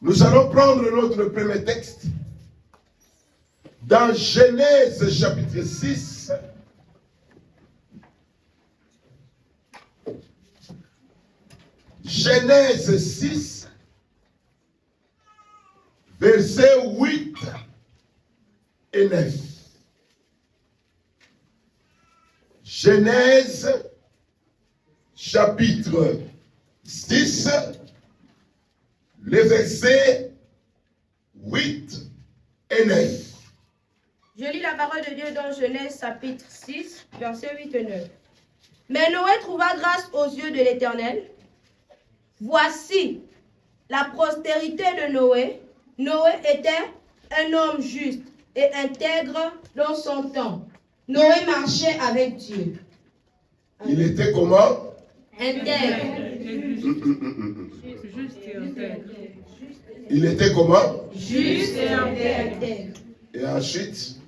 Nous allons prendre notre premier texte dans Genèse chapitre 6. Genèse 6, versets 8 et 9. Genèse chapitre 6, les versets 8 et 9. Je lis la parole de Dieu dans Genèse chapitre 6, versets 8 et 9. Mais Noé trouva grâce aux yeux de l'Éternel. Voici la postérité de Noé. Noé était un homme juste et intègre dans son temps. Noé marchait avec Dieu. Il était comment? Intègre. Juste et intègre. Il était comment? Juste et intègre. Et ensuite?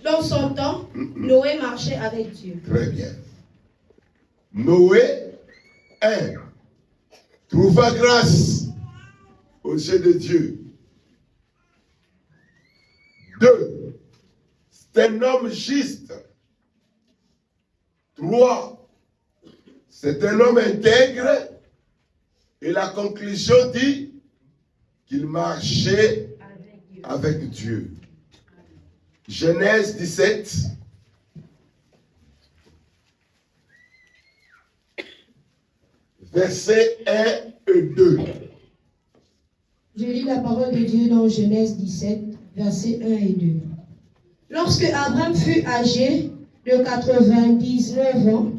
Dans son temps, Noé marchait avec Dieu. Très bien. Noé, 1, trouva grâce aux yeux de Dieu. 2, c'est un homme juste. 3, c'est un homme intègre. Et la conclusion dit qu'il marchait avec Dieu. Genèse 17. Versets 1 et 2. Je lis la parole de Dieu dans Genèse 17, versets 1 et 2. Lorsque Abraham fut âgé de 99 ans,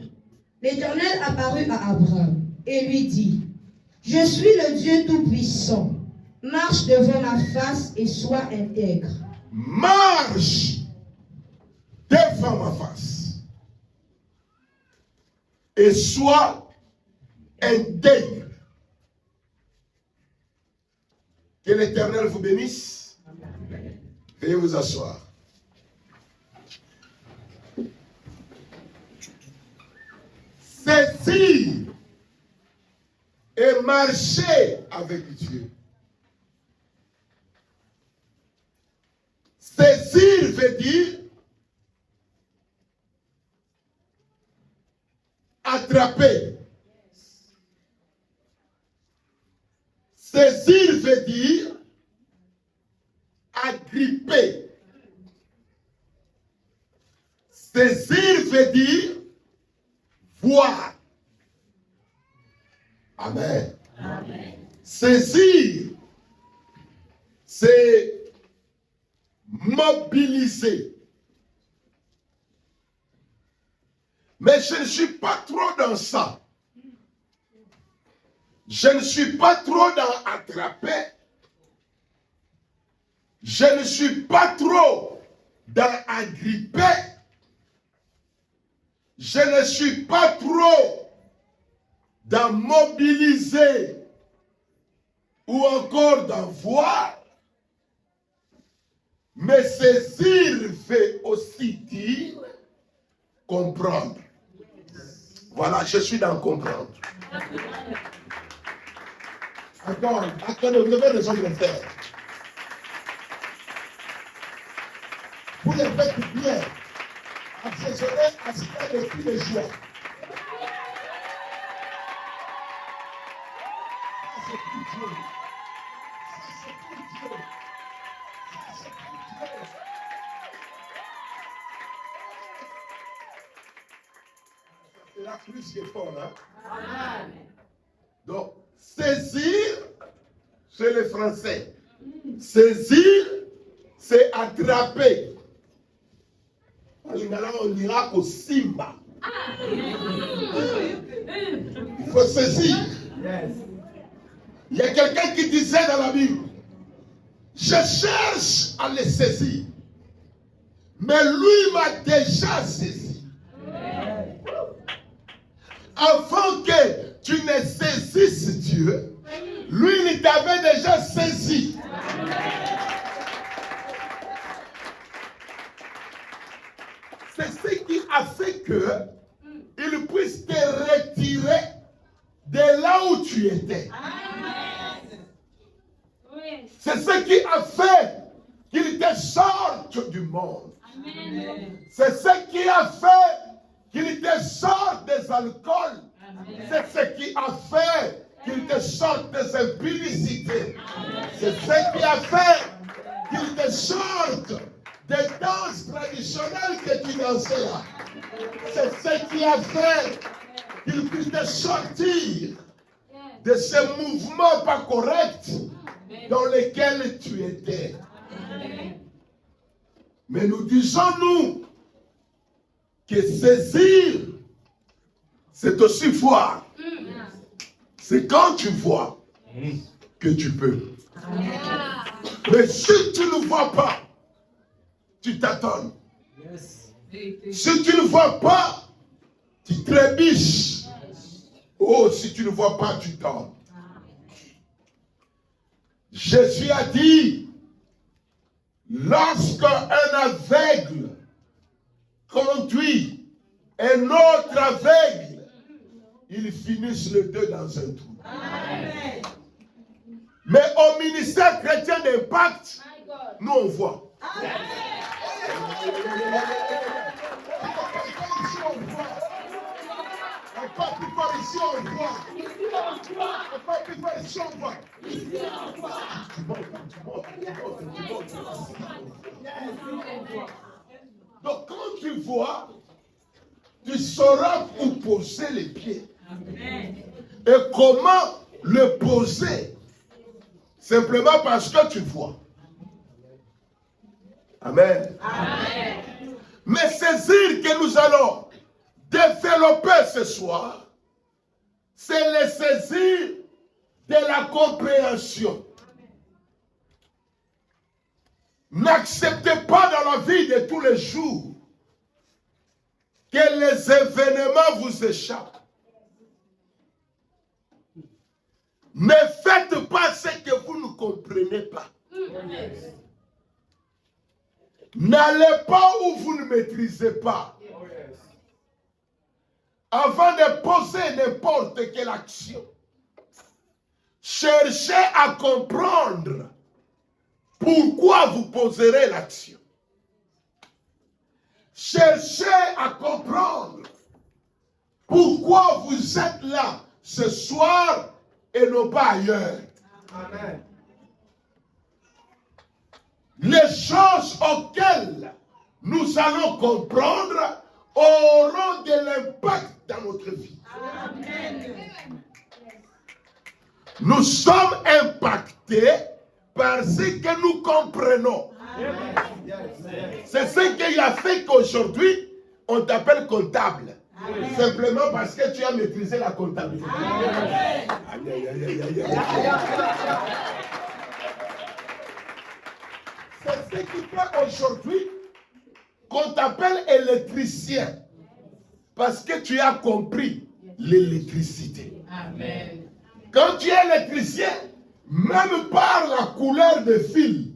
l'Éternel apparut à Abraham et lui dit, « Je suis le Dieu Tout-Puissant. Marche devant ma face et sois intègre. » Marche devant ma face et sois intègre. Que l'Éternel vous bénisse. Veuillez vous asseoir. Saisir et marcher avec Dieu. Saisir veut dire attraper. Saisir veut dire agripper. Saisir veut dire voir. Amen. Amen. Saisir, c'est mobiliser. Mais je ne suis pas trop dans ça. Je ne suis pas trop dans attraper. Je ne suis pas trop dans agripper. Je ne suis pas trop dans mobiliser ou encore dans voir. Mais saisir veut aussi dire comprendre. Voilà, je suis dans comprendre. Attendez, vous avez raison de le faire. Vous le faites bien. Assaisonnez à ce qu'il y a de joie. Ça, c'est pour Dieu. Ça, c'est pour Dieu. Ça, c'est pour Dieu. C'est la plus que fort, hein? Amen. Donc, saisir, c'est le français. Saisir, c'est attraper. En lingala, on dira au Simba. Il faut saisir. Il y a quelqu'un qui disait dans la Bible, je cherche à le saisir. Mais lui m'a déjà saisi. Avant que tu ne saisisses Dieu, lui, il t'avait déjà saisi. C'est ce qui a fait qu'il puisse te retirer de là où tu étais. C'est ce qui a fait qu'il te sorte du monde. C'est ce qui a fait qu'il te sorte des alcools. C'est ce qui a fait qu'il te sorte des impudicités. C'est ce qui a fait qu'il te sorte des danses traditionnelles que tu dansais là. C'est ce qui a fait qu'il puisse te sortir de ces mouvements pas corrects dans lesquels tu étais. Mais nous disons, nous, que saisir, c'est aussi voir. C'est quand tu vois que tu peux. Mais si tu ne vois pas, tu t'attends. Si tu ne vois pas, tu trébiches. Oh, si tu ne vois pas, tu tombes. Jésus a dit, lorsqu'un aveugle conduit un autre aveugle, ils finissent les deux dans un trou. Amen. Mais au ministère chrétien d'Impact, nous on voit. Amen. Encore plus fort ici on voit. Encore plus fort ici on voit. Donc quand tu vois, tu sauras où poser les pieds. Et comment le poser. Simplement parce que tu vois. Amen. Amen. Mais saisir que nous allons développer ce soir, c'est le saisir de la compréhension. N'acceptez pas dans la vie de tous les jours que les événements vous échappent. Ne faites pas ce que vous ne comprenez pas. N'allez pas où vous ne maîtrisez pas. Avant de poser n'importe quelle action, cherchez à comprendre pourquoi vous poserez l'action. Cherchez à comprendre pourquoi vous êtes là ce soir et non pas ailleurs. Amen. Les choses auxquelles nous allons comprendre auront de l'impact dans notre vie. Amen. Nous sommes impactés par ce que nous comprenons. C'est ce qui a fait qu'aujourd'hui, on t'appelle comptable. Amen. Simplement parce que tu as maîtrisé la comptabilité. Amen. C'est ce qui fait aujourd'hui qu'on t'appelle électricien. Parce que tu as compris l'électricité. Amen. Quand tu es électricien, même par la couleur des fils,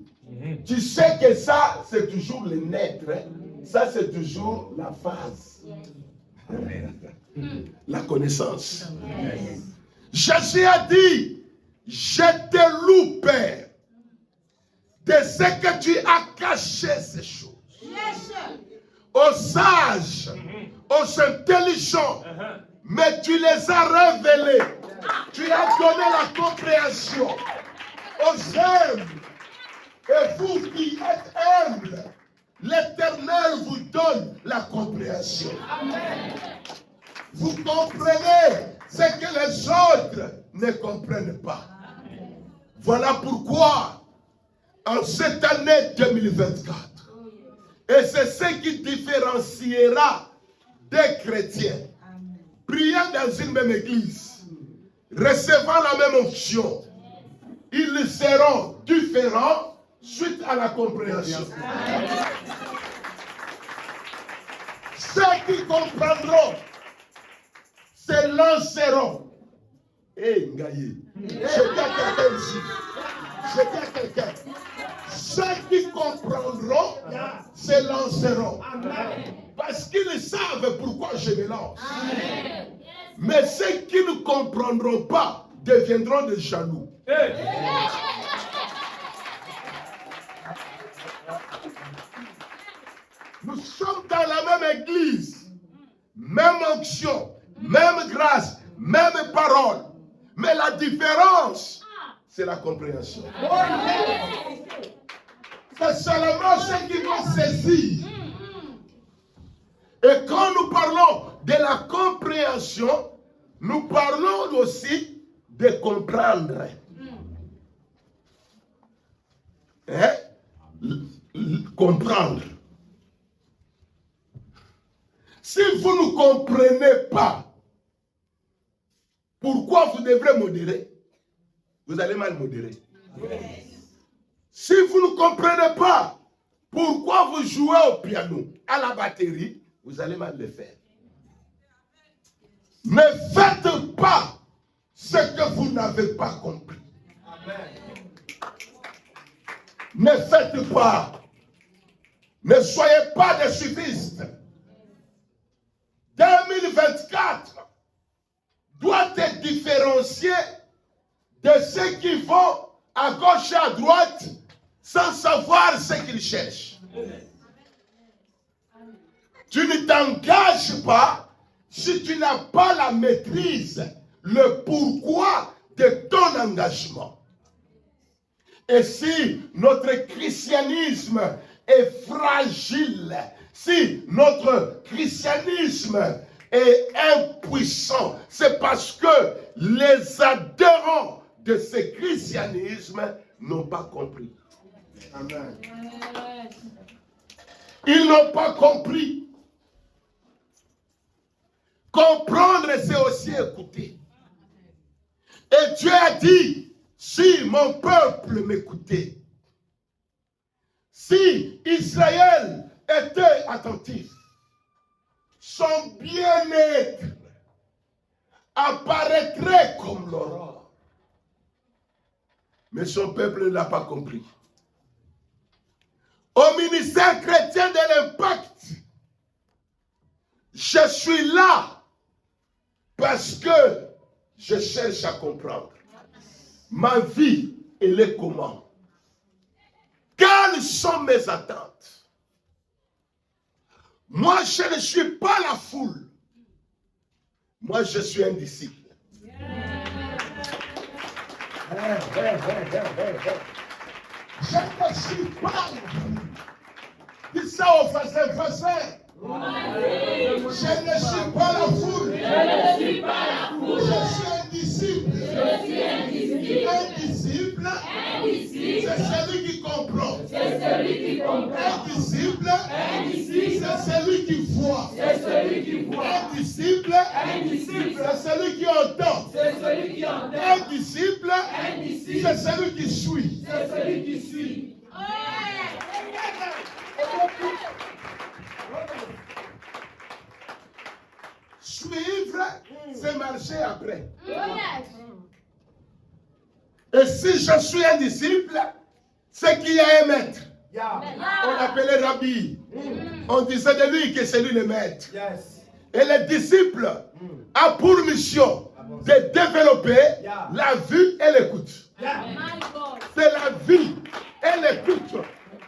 tu sais que ça, c'est toujours le net. Ça, c'est toujours la phase. La connaissance. Amen. Jésus a dit, je te loue, Père, de ce que tu as caché ces choses. Yes. Aux sages, aux intelligents, mais tu les as révélés. Tu as donné la compréhension aux humbles. Et vous qui êtes humbles, l'Éternel vous donne la compréhension. Amen. Vous comprenez ce que les autres ne comprennent pas. Amen. Voilà pourquoi, en cette année 2024, et c'est ce qui différenciera des chrétiens, priant dans une même église, recevant la même onction, ils seront différents suite à la compréhension. Amen. Ceux qui comprendront se lanceront. Eh, Ngaye, je dis à quelqu'un ici. Je dis à quelqu'un. Ceux qui comprendront se lanceront. Amen. Parce qu'ils savent pourquoi je me lance. Amen. Mais ceux qui ne comprendront pas deviendront des jaloux. c'est la compréhension. C'est seulement ce qui vont saisir. Et quand nous parlons de la compréhension, nous parlons aussi de comprendre. Hein? Comprendre. Si vous ne comprenez pas pourquoi vous devrez modérer, vous allez mal modérer. Si vous ne comprenez pas pourquoi vous jouez au piano, à la batterie, vous allez mal le faire. Ne faites pas ce que vous n'avez pas compris. Ne faites pas. Ne soyez pas des suivistes. 2024 doit être différencié de ceux qui vont à gauche et à droite sans savoir ce qu'ils cherchent. Tu ne t'engages pas si tu n'as pas la maîtrise, le pourquoi de ton engagement. Et si notre christianisme est fragile, si notre christianisme est impuissant, c'est parce que les adhérents de ce christianisme n'ont pas compris. Amen. Ils n'ont pas compris. Comprendre, c'est aussi écouter. Et Dieu a dit, si mon peuple m'écoutait, si Israël était attentif, son bien-être apparaîtrait comme l'aurore. Mais son peuple ne l'a pas compris. Au ministère chrétien de l'Impact, je suis là parce que je cherche à comprendre. Ma vie, elle est comment? Quelles sont mes attentes? Moi, je ne suis pas la foule. Moi, je suis un disciple. Je ne suis pas la foule. Dis ça au voisin. Je ne suis pas la foule. Je suis un disciple. Un disciple, c'est celui qui comprend. Un disciple, c'est celui qui voit. Un disciple, c'est celui qui entend. Un disciple, c'est celui qui suit. Suivre, c'est marcher après. Et si je suis un disciple, c'est qu'il y a un maître. On l'appelait Rabbi. On disait de lui que c'est lui le maître. Et le disciple a pour mission de développer la vue et l'écoute. C'est la vue et l'écoute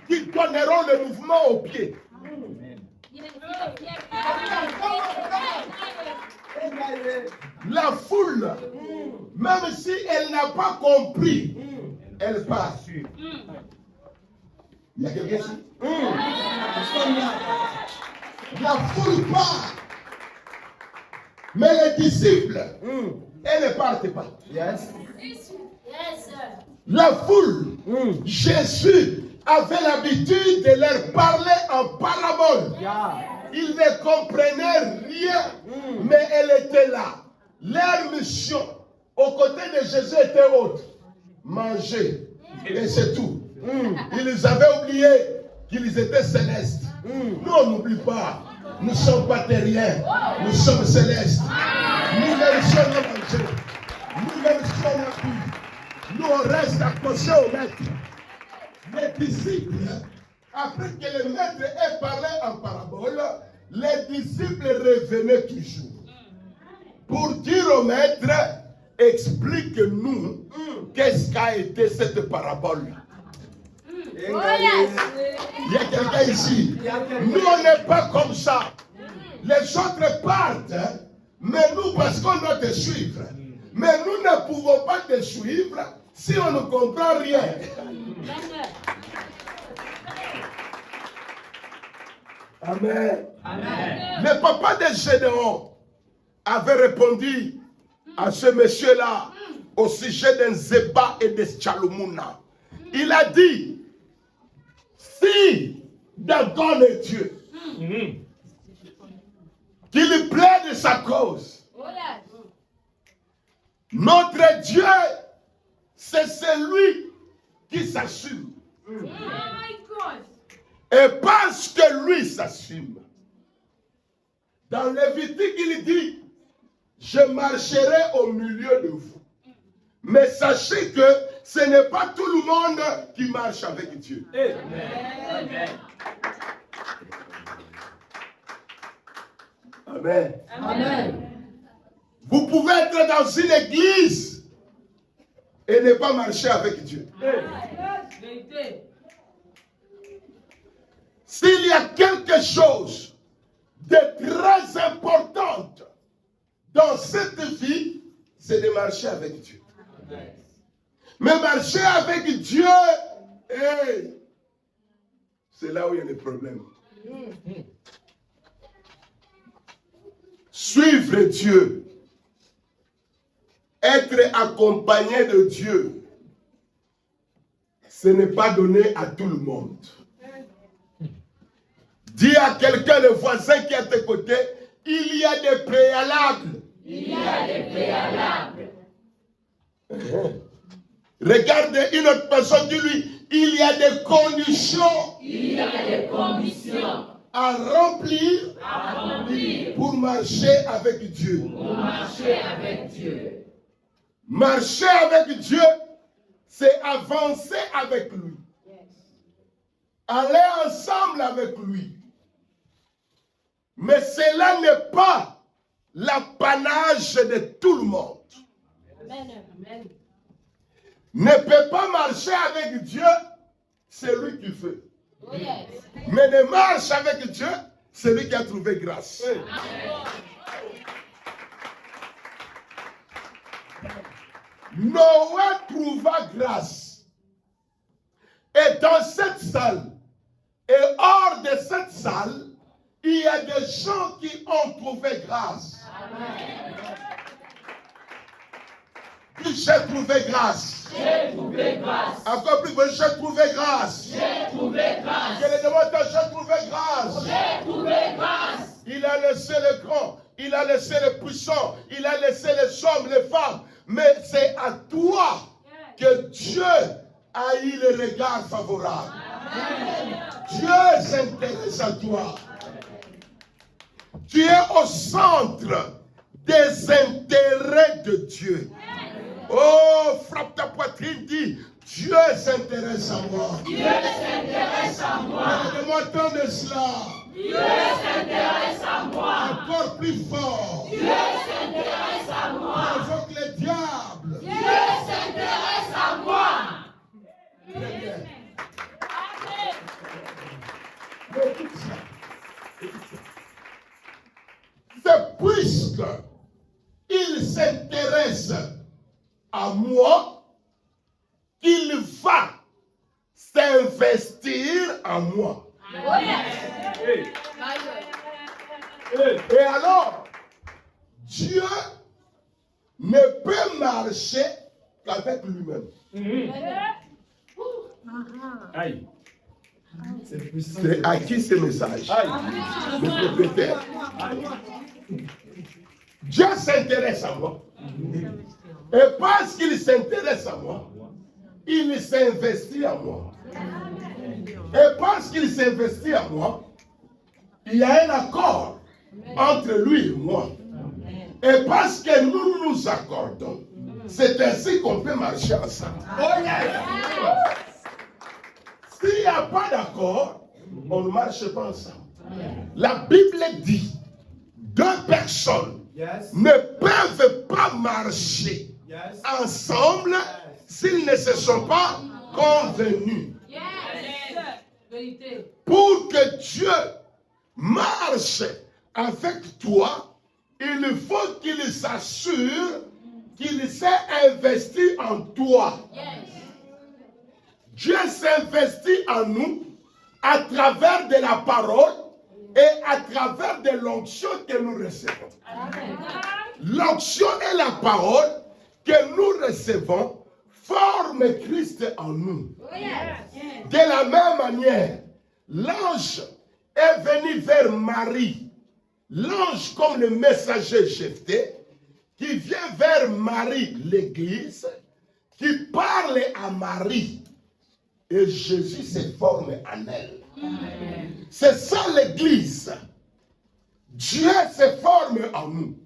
qui donneront le mouvement au pied. La foule, même si elle n'a pas compris, elle part. Il y a quelqu'un ici? La foule part. Mais les disciples, elles ne partent pas. La foule, Jésus avait l'habitude de leur parler en parabole. Ils ne comprenaient rien, mais elle était là. Leur mission aux côtés de Jésus était autre. Manger, et c'est tout. Ils avaient oublié qu'ils étaient célestes. Nous, on n'oublie pas. Nous ne sommes pas terriens. Nous sommes célestes. Nous même sommes à manger. Nous même sommes à vivre. Nous, on reste accrochés au maître. Les disciples, après que le maître ait parlé en parabole, les disciples revenaient toujours pour dire au maître, explique-nous qu'est-ce qu'a été cette parabole. Il y a quelqu'un ici. Nous, on n'est pas comme ça. Les autres partent, mais nous, parce qu'on doit te suivre. Mais nous ne pouvons pas te suivre si on ne comprend rien. Amen. Amen. Le papa de Gédéon avait répondu à ce monsieur-là au sujet d'un Zéba et de Tchalomouna. Il a dit, si Dagon est Dieu, qu'il plaide sa cause. Notre Dieu, c'est celui qui s'assume. Et parce que lui s'assume, dans Lévitique, il dit, je marcherai au milieu de vous. Mais sachez que ce n'est pas tout le monde qui marche avec Dieu. Amen. Amen. Amen. Vous pouvez être dans une église et ne pas marcher avec Dieu. S'il y a quelque chose de très important dans cette vie, c'est de marcher avec Dieu. Mais marcher avec Dieu, c'est là où il y a des problèmes. Suivre Dieu, être accompagné de Dieu, ce n'est pas donné à tout le monde. Dis à quelqu'un, le voisin qui est à tes côtés, il y a des préalables. Il y a des préalables. Regarde une autre personne, dis-lui, il y a des conditions. Il y a des conditions à remplir pour marcher avec Dieu. Pour marcher avec Dieu. Marcher avec Dieu, c'est avancer avec lui. Aller ensemble avec lui. Mais cela n'est pas l'apanage de tout le monde. Amen. Ne peut pas marcher avec Dieu, c'est lui qui fait. Oh yes. Mais ne marche avec Dieu, c'est lui qui a trouvé grâce. Noé trouva grâce. Et dans cette salle, et hors de cette salle, il y a des gens qui ont trouvé grâce. Amen. J'ai trouvé grâce. J'ai trouvé grâce. Encore plus, j'ai trouvé grâce. J'ai trouvé grâce. Je le demande, j'ai trouvé grâce. J'ai trouvé grâce. Il a laissé les grands, il a laissé les puissants, il a laissé les hommes, les femmes. Mais c'est à toi que Dieu a eu le regard favorable. Amen. Dieu s'intéresse à toi. Tu es au centre des intérêts de Dieu. Oh, frappe ta poitrine, dis, Dieu s'intéresse à moi. Dieu s'intéresse à moi. Donne-moi tant de cela. Dieu s'intéresse à moi. Encore plus fort. Dieu s'intéresse à moi. Invoque le diable. Dieu s'intéresse à moi. Très bien. Mais écoute ça. Écoute ça. C'est puisque il s'intéresse à moi qu'il va s'investir en moi. Et alors, Dieu ne peut marcher qu'avec lui-même. C'est à qui ce message? Le propriétaire. Dieu s'intéresse à moi. Et parce qu'il s'intéresse à moi, il s'investit en moi. Et parce qu'il s'investit en moi, il y a un accord entre lui et moi. Et parce que nous nous accordons, c'est ainsi qu'on peut marcher ensemble. Oh yes. S'il n'y a pas d'accord, on ne marche pas ensemble. La Bible dit, deux personnes ne peuvent pas marcher ensemble s'ils ne se sont pas convenus. Pour que Dieu marche avec toi, il faut qu'il s'assure qu'il s'est investi en toi. Dieu s'investit en nous à travers de la parole et à travers de l'onction que nous recevons. L'onction et la parole que nous recevons forment Christ en nous. De la même manière, l'ange est venu vers Marie. L'ange comme le messager Jephthé, qui vient vers Marie, l'église, qui parle à Marie. Et Jésus se forme en elle. C'est ça l'église. Dieu se forme en nous.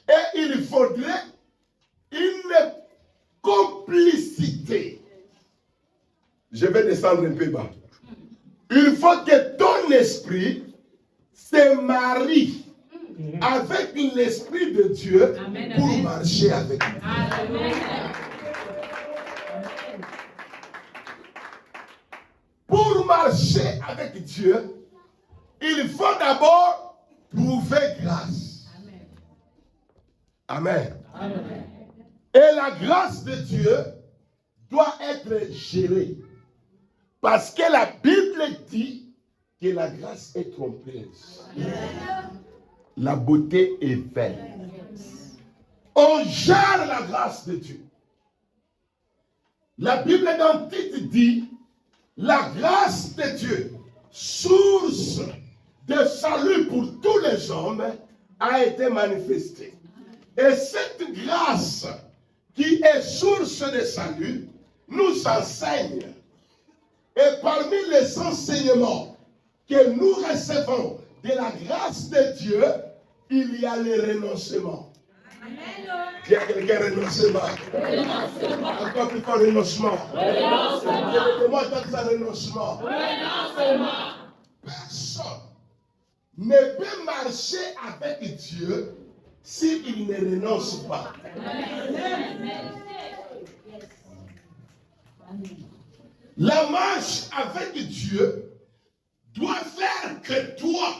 Et il faudrait une complicité. Je vais descendre un peu bas. Il faut que ton esprit se marie avec l'esprit de Dieu pour marcher avec lui. Pour marcher avec Dieu, il faut d'abord trouver grâce. Amen. Amen. Et la grâce de Dieu doit être gérée. Parce que la Bible dit que la grâce est trompeuse. La beauté est vaine. On gère la grâce de Dieu. La Bible dans Tite dit la grâce de Dieu, source de salut pour tous les hommes, a été manifestée. Et cette grâce qui est source de salut nous enseigne. Et parmi les enseignements que nous recevons de la grâce de Dieu, il y a le renoncement. Il y a quelqu'un renoncement. Encore plus fort renoncement. Moi, tant ça renoncement. Personne ne peut marcher avec Dieu s'il ne renonce pas. La marche avec Dieu doit faire que toi,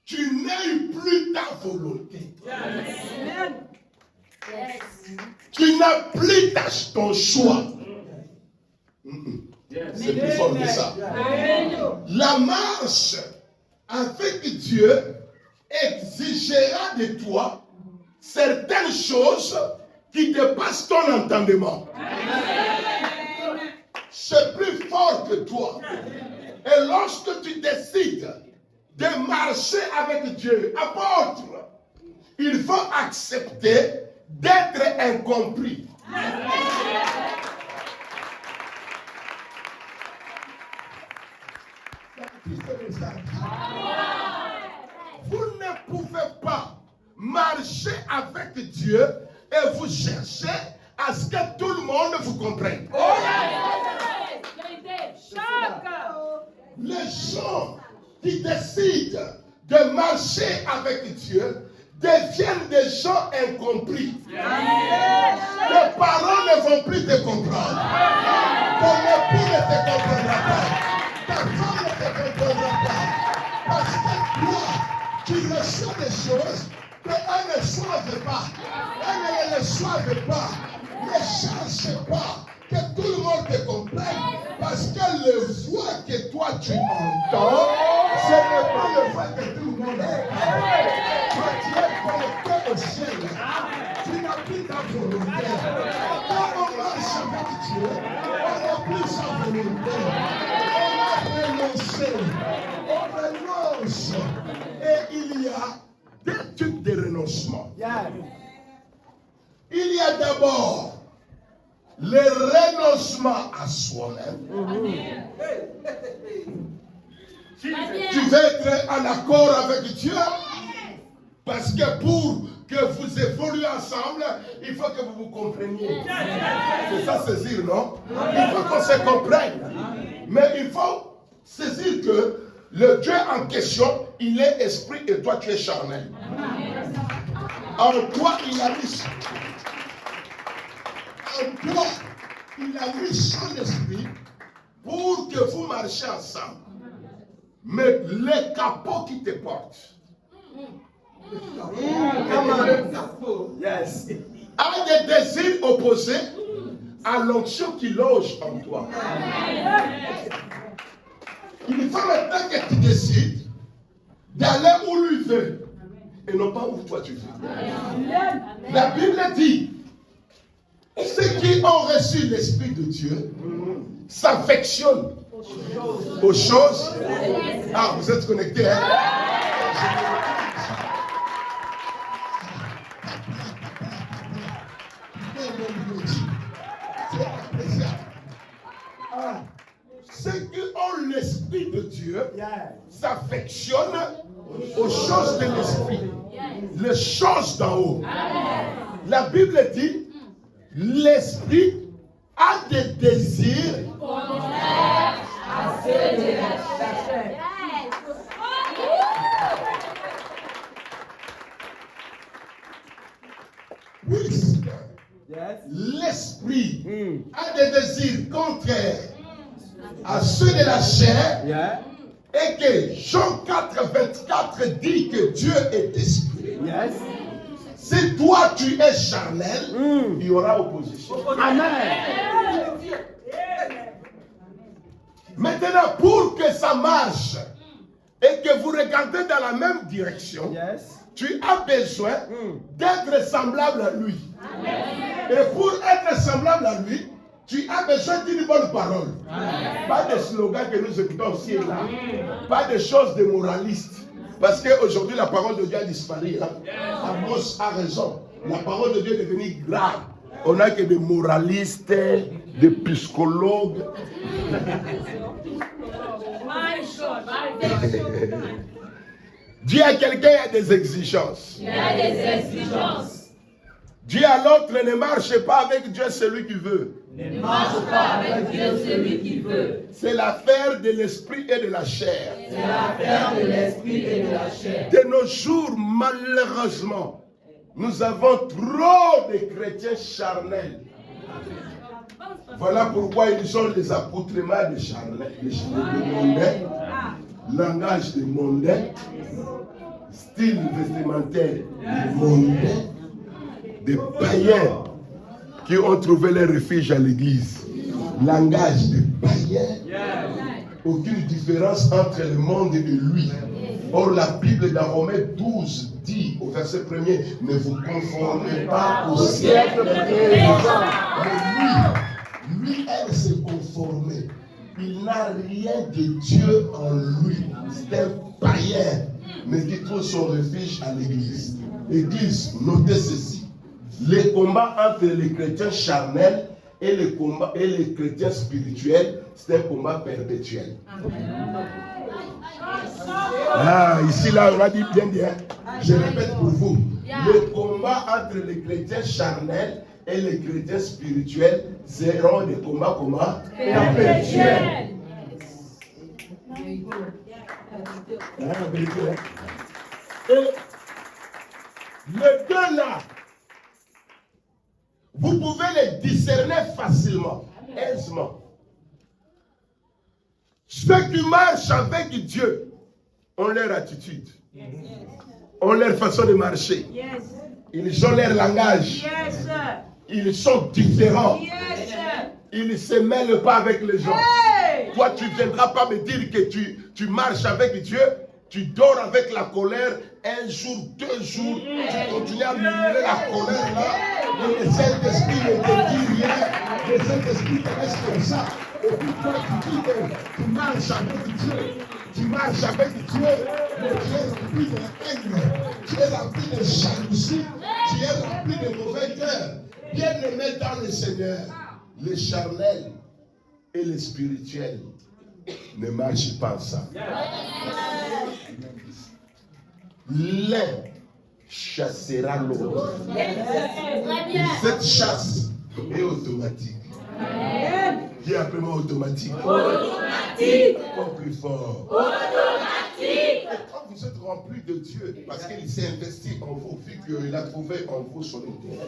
tu n'aies plus ta volonté. Tu n'as plus ton choix. C'est plus fort que ça. La marche avec Dieu exigera de toi certaines choses qui dépassent ton entendement. C'est plus fort que toi. Et lorsque tu décides de marcher avec Dieu, apôtre, il faut accepter d'être incompris. Vous ne pouvez pas marcher avec Dieu et vous cherchez à ce que tout le monde vous comprenne. Les gens qui décident de marcher avec Dieu deviennent des gens incompris. Tes parents ne vont plus te comprendre. Ton époux ne te comprendra pas. Ta femme ne te comprendra pas. Parce que toi, tu reçois des choses qu'elles ne savent pas. Elles ne les savent pas. Ne cherche pas que tout le monde te comprenne. Parce que le voix que toi tu entends, ce n'est pas le voix que tout le monde entend. Toi tu es connecté au ciel. Tu n'as plus ta volonté. Quand on marche avec Dieu, on n'a plus sa volonté. On a renoncé. On renonce. Et il y a deux types de renoncement. Il y a d'abord le renoncement à soi-même. Tu veux être en accord avec Dieu parce que pour que vous évoluez ensemble, il faut que vous vous compreniez. C'est ça saisir, non? Il faut qu'on se comprenne. Mais il faut saisir que le Dieu en question, il est esprit et toi tu es charnel. En toi, il a mis. En toi, il a mis son esprit pour que vous marchiez ensemble. Mais les capots qui te portent, Yes. A des désirs opposés à l'onction qui loge en toi. Il faut maintenant que tu décides d'aller où lui veut et non pas où toi tu veux. La Bible dit, ceux qui ont reçu l'Esprit de Dieu s'affectionnent aux choses. Ah, vous êtes connectés, hein? Ceux qui ont l'Esprit de Dieu s'affectionnent aux choses de l'Esprit, les choses d'en haut. La Bible dit, l'Esprit a des désirs contraires à ceux de la chair. Oui, l'Esprit a des désirs contraires à ceux de la chair, et que Jean 4, 24 dit que Dieu est esprit. Si toi tu es charnel, il y aura opposition. Amen. Maintenant, pour que ça marche et que vous regardez dans la même direction, tu as besoin d'être semblable à lui. Et pour être semblable à lui, tu as besoin d'une bonne parole. Pas de slogans que nous écoutons aussi et là. Pas de choses de moralistes. Parce qu'aujourd'hui, la parole de Dieu a disparu. Hein? Amos a raison. La parole de Dieu est devenue grave. On n'a que des moralistes, des psychologues. Dis à quelqu'un, il y a des exigences. Il y a des exigences. Dis à l'autre, ne marche pas avec Dieu celui qui veut. Ne marche pas avec Dieu celui qui veut. C'est l'affaire de l'esprit et de la chair. C'est l'affaire de l'esprit et de la chair. De nos jours, malheureusement, nous avons trop de chrétiens charnels. Voilà pourquoi ils ont les accoutrements de charnels, de mondains, langage de mondains, style vestimentaire de mondains, des païens qui ont trouvé leur refuge à l'église. Langage de païens. Aucune différence entre le monde et lui. Or, la Bible dans Romains 12 dit au verset 1er, ne vous conformez pas au siècle présent. Mais lui, elle s'est conformée. Il n'a rien de Dieu en lui. C'est un païen, mais qui trouve son refuge à l'église. Église, notez ceci. Le combat entre les chrétiens charnels et les chrétiens spirituels, c'est un combat perpétuel. Ah, ici, là, on a dit bien. Je répète pour vous. Le combat entre les chrétiens charnels et les chrétiens spirituels seront des combats perpétuels. Et les deux là, vous pouvez les discerner facilement, aisément. Ceux qui marchent avec Dieu ont leur attitude, ont leur façon de marcher. Ils ont leur langage. Ils sont différents. Ils ne se mêlent pas avec les gens. Toi, tu ne viendras pas me dire que tu marches avec Dieu. Tu dors avec la colère, un jour, 2 jours, tu continues à murmurer la colère là, et le Saint-Esprit ne te dit rien, le Saint-Esprit te laisse comme ça. Et puis toi, tu dis que tu marches avec Dieu, mais tu es rempli de haine, tu es rempli de jalousie, tu es rempli de mauvais cœur. Bien-aimé dans le Seigneur, les charnels et les spirituels ne marchent pas ensemble. L'un chassera l'autre. Cette chasse est automatique. Dis appelez-moi automatique. Automatique. Encore plus fort. Automatique. Quand vous êtes rempli de Dieu, parce qu'il s'est investi en vous, vu qu'il a trouvé en vous son intérêt.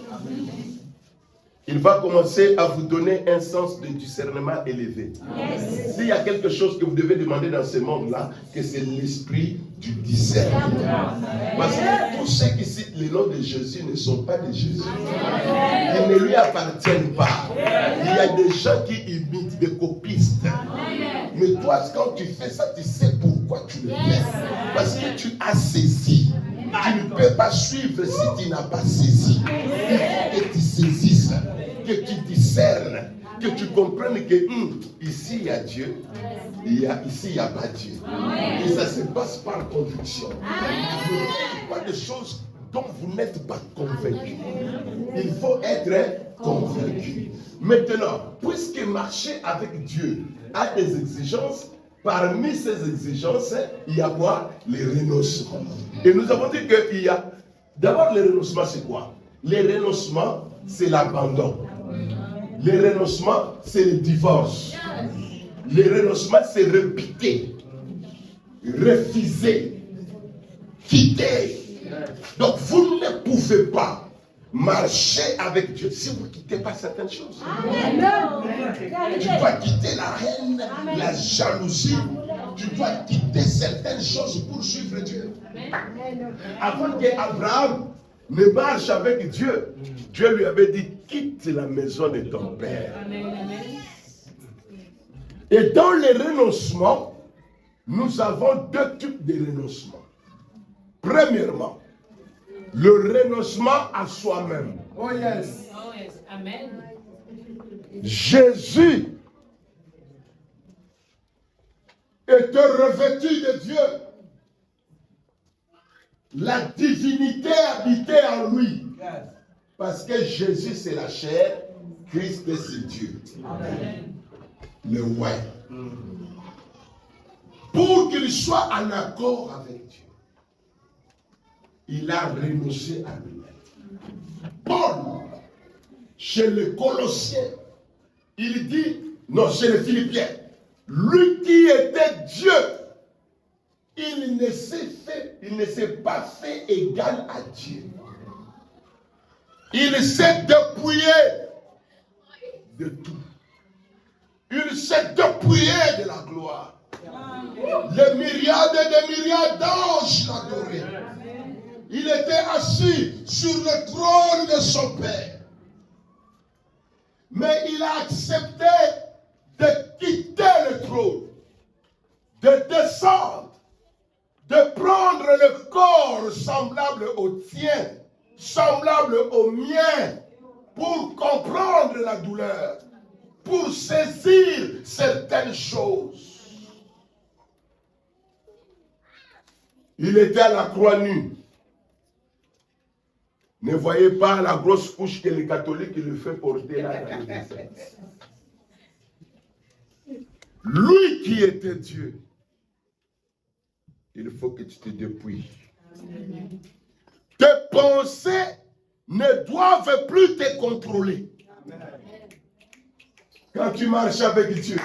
il va commencer à vous donner un sens de discernement élevé. Yes. S'il y a quelque chose que vous devez demander dans ce monde-là, que c'est l'esprit du discernement. Parce que tous ceux qui citent le nom de Jésus ne sont pas de Jésus. Ils ne lui appartiennent pas. Il y a des gens qui imitent, des copistes. Mais toi, quand tu fais ça, tu sais pourquoi tu le fais. Parce que tu as saisi. Tu ne peux pas suivre si tu n'as pas saisi. Il faut que tu saisisses, que tu discernes, que tu comprennes que ici il y a Dieu, ici il n'y a pas Dieu. Et ça se passe par conviction. Il n'y a pas de choses dont vous n'êtes pas convaincu. Il faut être convaincu. Maintenant, puisque marcher avec Dieu a des exigences, parmi ces exigences, il y a quoi? Les renoncements. Et nous avons dit qu'il y a... D'abord, les renoncements, c'est quoi? Les renoncements, c'est l'abandon. Les renoncements, c'est le divorce. Les renoncements, c'est repiquer, refuser, quitter. Donc, vous ne pouvez pas marcher avec Dieu si vous ne quittez pas certaines choses. Tu dois quitter la haine, la jalousie. Tu dois quitter certaines choses pour suivre Dieu. Avant qu'Abraham ne marche avec Dieu, Dieu lui avait dit, quitte la maison de ton père. Et dans les renoncements, nous avons deux types de renoncements. Premièrement, le renoncement à soi-même. Oh yes. Oh yes. Amen. Jésus était revêtu de Dieu. La divinité habitait en lui. Parce que Jésus c'est la chair, Christ c'est Dieu. Amen. Le ouais. Pour qu'il soit en accord avec Dieu, il a renoncé à lui-même. Paul, chez les Colossiens, il dit, non, chez les Philippiens, lui qui était Dieu, il ne s'est pas fait égal à Dieu. Il s'est dépouillé de tout. Il s'est dépouillé de la gloire. Les myriades et des myriades d'anges l'adoraient. Il était assis sur le trône de son Père. Mais il a accepté de quitter le trône, de descendre, de prendre le corps semblable au tien, semblable au mien, pour comprendre la douleur, pour saisir certaines choses. Il était à la croix nue. Ne voyez pas la grosse couche que les catholiques le font porter là dans le désert. Lui qui était Dieu, il faut que tu te dépouilles. Tes pensées ne doivent plus te contrôler. Quand tu marches avec Dieu,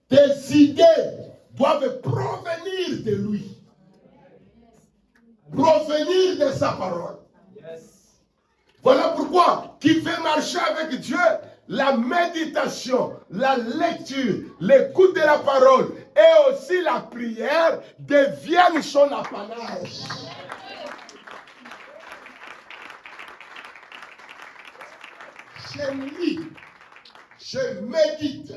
tes idées doivent provenir de lui. Provenir de sa parole. Voilà pourquoi qui veut marcher avec Dieu, la méditation, la lecture, l'écoute de la parole et aussi la prière deviennent son apanage. Je lis, je médite,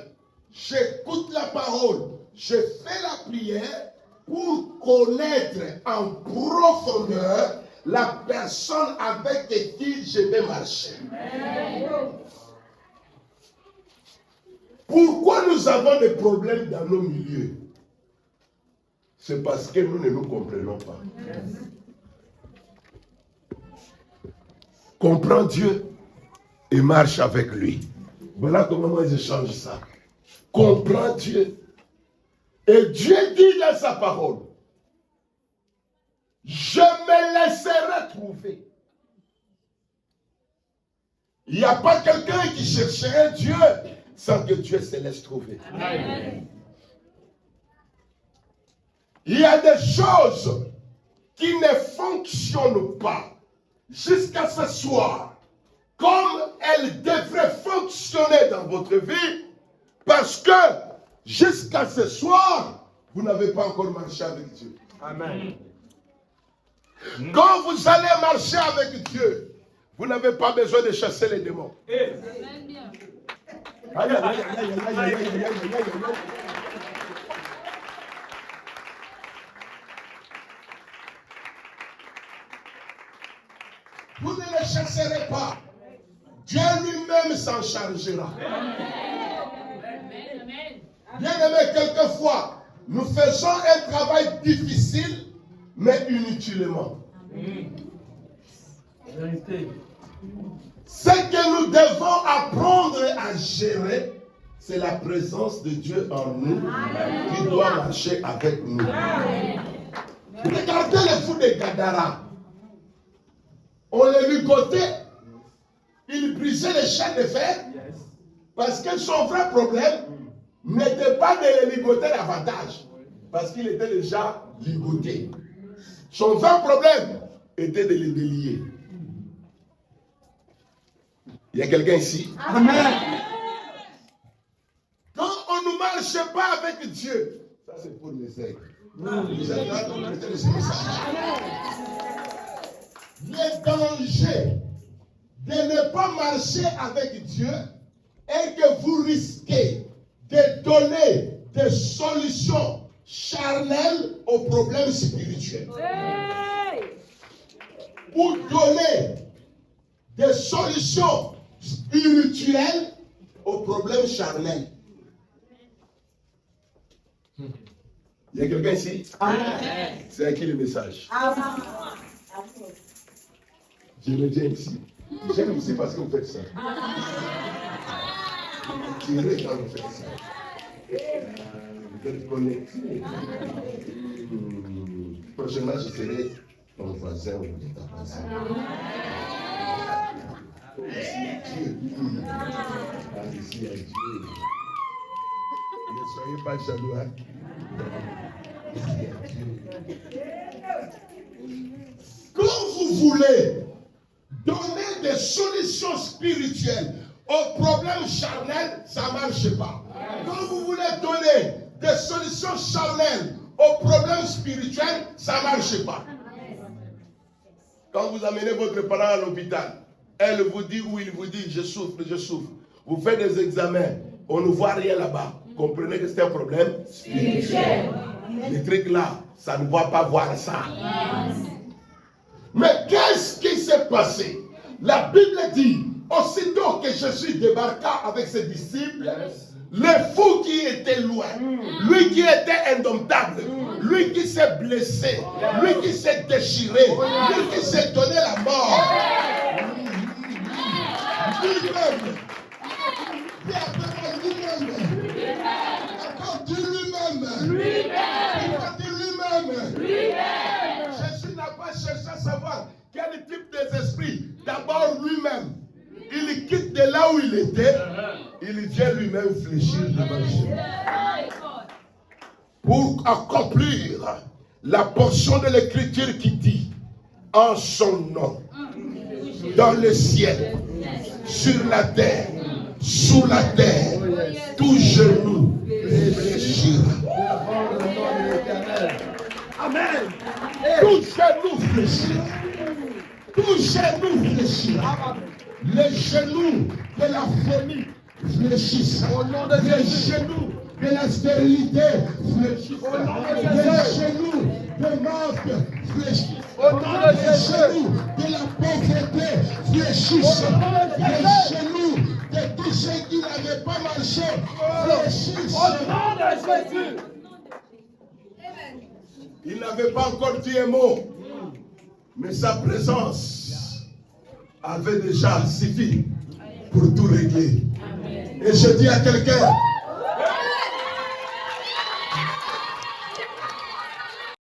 j'écoute la parole, je fais la prière pour connaître en profondeur la personne avec qui je vais marcher. Pourquoi nous avons des problèmes dans nos milieux? C'est parce que nous ne nous comprenons pas. Comprends Dieu et marche avec lui. Voilà comment moi je change ça. Comprends Dieu. Et Dieu dit dans sa parole, je me laisserai trouver. Il n'y a pas quelqu'un qui chercherait Dieu sans que Dieu se laisse trouver. Amen. Il y a des choses qui ne fonctionnent pas jusqu'à ce soir. comme elle devrait fonctionner dans votre vie, parce que jusqu'à ce soir, vous n'avez pas encore marché avec Dieu. Amen. Quand vous allez marcher avec Dieu, vous n'avez pas besoin de chasser les démons. Aïe, aïe, aïe, aïe, aïe, aïe, aïe, aïe, aïe, aïe, aïe. Vous ne les chasserez pas. Dieu lui-même s'en chargera. Bien aimé, quelquefois, nous faisons un travail difficile, mais inutilement. Ce que nous devons apprendre à gérer, c'est la présence de Dieu en nous qui doit marcher avec nous. Regardez les fous de Gadara. On les ligotait, ils brisaient les chaînes de fer parce que son vrai problème n'était pas de les ligoter davantage parce qu'il était déjà ligoté. Son vrai problème était de les délier. Il y a quelqu'un ici? Amen. Quand on ne marche pas avec Dieu, ça c'est pour les aigles. Vous êtes là pour prêter le message. Le danger de ne pas marcher avec Dieu est que vous risquez de donner des solutions charnelles aux problèmes spirituels. Ou donner des solutions spirituelles aux problèmes charnels. Il y a quelqu'un ici? Amen. C'est à qui le message? Amen. Je le dis ici. J'aime aussi parce que vous faites ça. Tirez quand vous faites ça. Vous êtes connectés. Prochainement, je serai ton voisin ou ta voisine. Dieu. Allez-y à Dieu. Ne soyez pas jaloux. Hein? Quand vous voulez donner des solutions spirituelles aux problèmes charnels, ça ne marche pas. Quand vous voulez donner des solutions charnelles aux problèmes spirituels, ça ne marche pas. Quand vous amenez votre parent à l'hôpital, elle vous dit ou il vous dit, je souffre, je souffre. Vous faites des examens, on ne voit rien là-bas. Comprenez que c'est un problème spirituel. Les trucs là, ça ne va pas voir ça. Mais qu'est-ce qui s'est passé? La Bible dit, aussitôt que Jésus débarqua avec ses disciples, le fou qui était loin, lui qui était indomptable, lui qui s'est blessé, lui qui s'est déchiré, lui qui s'est donné la mort, lui-même, Jésus n'a pas cherché à savoir quel type d'esprit. D'abord lui-même, il quitte de là où il était, il vient lui-même fléchir devant Dieu. Pour accomplir la portion de l'écriture qui dit, en son nom, dans le ciel, sur la terre, sous la terre, tout genou fléchira. Amen. Tout genou fléchira. Tout genou fléchira. Les genoux de la folie fléchissent. Les genoux de la stérilité fléchissent. Les genoux de manque fléchissent. Les genoux de la pauvreté fléchissent. Les genoux de tous ceux qui n'avaient pas marché fléchissent. Au nom de Jésus. Il n'avait pas encore dit un mot, mais sa présence avait déjà suffi pour tout régler. Et je dis à quelqu'un,